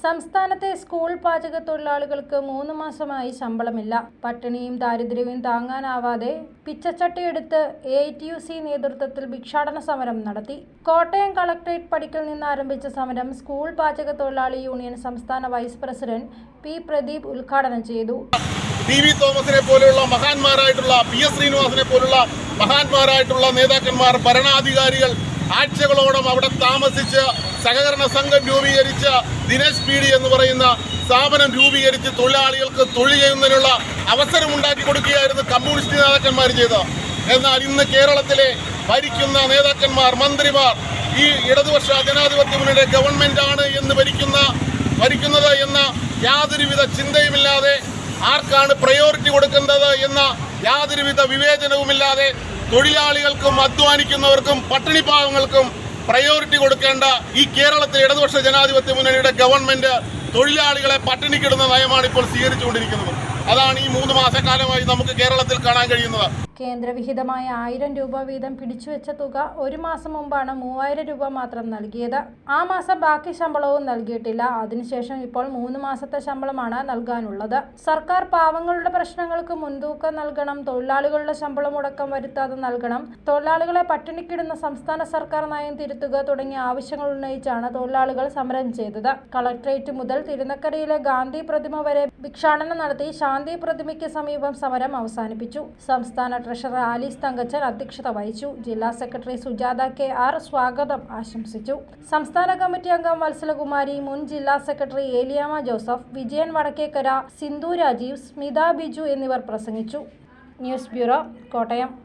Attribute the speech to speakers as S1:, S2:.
S1: സംസ്ഥാനത്തെ സ്കൂൾ പാചക തൊഴിലാളികൾക്ക് 3 മാസമായി ശമ്പളമില്ല. പട്ടിണിയും ദാരിദ്ര്യവും താങ്ങാനാവാതെ പിച്ചച്ചട്ടിയെടുത്ത് AITUC നേതൃത്വത്തിൽ ഭിക്ഷാടന സമരം നടത്തി. കോട്ടയം കളക്ടറേറ്റ് പടിക്കൽ നിന്ന് ആരംഭിച്ച സമരം സ്കൂൾ പാചക തൊഴിലാളി യൂണിയൻ സംസ്ഥാന വൈസ് പ്രസിഡന്റ് P. പ്രദീപ് ഉദ്ഘാടനം ചെയ്തു.
S2: TV തോമസിനെ പോലെയുള്ള മഹാന്മാരായിട്ടുള്ള PS ശ്രീനിവാസനെ പോലുള്ള മഹാന്മാരായിട്ടുള്ള നേതാക്കന്മാർ, ഭരണാധികാരികൾ ആഴ്ചകളോളം അവിടെ താമസിച്ച് സഹകരണ സംഘം രൂപീകരിച്ച് ദിനേശ് PD എന്ന് പറയുന്ന സ്ഥാപനം രൂപീകരിച്ച് തൊഴിലാളികൾക്ക് തൊഴിൽ ചെയ്യുന്നതിനുള്ള അവസരം ഉണ്ടാക്കി കൊടുക്കുകയായിരുന്നു കമ്മ്യൂണിസ്റ്റ് നേതാക്കന്മാർ ചെയ്തത്. എന്നാൽ ഇന്ന് കേരളത്തിലെ ഭരിക്കുന്ന നേതാക്കന്മാർ, മന്ത്രിമാർ ഈ ഇടതുപക്ഷ ജനാധിപത്യ മുന്നണിയുടെ ഗവൺമെന്റാണ് എന്ന് ഭരിക്കുന്നത് എന്ന യാതൊരുവിധ ചിന്തയുമില്ലാതെ, ആർക്കാണ് പ്രയോറിറ്റി കൊടുക്കുന്നത് എന്ന യാതൊരുവിധ വിവേചനവുമില്ലാതെ തൊഴിലാളികൾക്കും അധ്വാനിക്കുന്നവർക്കും പട്ടിണിപ്പാവങ്ങൾക്കും പ്രയോറിറ്റി കൊടുക്കേണ്ട ഈ കേരളത്തിലെ ഇടതുപക്ഷ ജനാധിപത്യ മുന്നണിയുടെ ഗവൺമെന്റ് തൊഴിലാളികളെ പട്ടിണിക്കിടുന്ന നയമാണ് ഇപ്പോൾ സ്വീകരിച്ചുകൊണ്ടിരിക്കുന്നത്. അതാണ് ഈ 3 മാസക്കാലമായി നമുക്ക് കേരളത്തിൽ കാണാൻ കഴിയുന്നത്.
S1: കേന്ദ്രവിഹിതമായ 1000 രൂപ വീതം പിടിച്ചുവെച്ച തുക 1 മാസം മുമ്പാണ് 3000 രൂപ മാത്രം നൽകിയത്. ആ മാസം ബാക്കി ശമ്പളവും നൽകിയിട്ടില്ല. അതിനുശേഷം ഇപ്പോൾ 3 മാസത്തെ ശമ്പളമാണ് നൽകാനുള്ളത്. സർക്കാർ പാവങ്ങളുടെ പ്രശ്നങ്ങൾക്ക് മുൻതൂക്കം നൽകണം, തൊഴിലാളികളുടെ ശമ്പളം മുടക്കം വരുത്താതെ നൽകണം, തൊഴിലാളികളെ പട്ടിണിക്കിടുന്ന സംസ്ഥാന സർക്കാർ നയം തിരുത്തുക തുടങ്ങിയ ആവശ്യങ്ങൾ ഉന്നയിച്ചാണ് തൊഴിലാളികൾ സമരം ചെയ്തത്. കളക്ടറേറ്റ് മുതൽ തിരുനക്കരയിലെ ഗാന്ധി പ്രതിമ വരെ ഭിക്ഷാടനം നടത്തി ശാന്തി പ്രതിമയ്ക്ക് സമീപം സമരം അവസാനിപ്പിച്ചു. സംസ്ഥാന ട്രഷറർ ആലീസ് തങ്കച്ചൻ അധ്യക്ഷത വഹിച്ചു. ജില്ലാ സെക്രട്ടറി സുജാത KR സ്വാഗതം ആശംസിച്ചു. സംസ്ഥാന കമ്മിറ്റി അംഗം വത്സലകുമാരി, മുൻ ജില്ലാ സെക്രട്ടറി ഏലിയാമ്മ ജോസഫ്, വിജയൻ വടക്കേക്കര, സിന്ധു രാജീവ്, സ്മിത ബിജു എന്നിവർ പ്രസംഗിച്ചു. News bureau, Kottayam.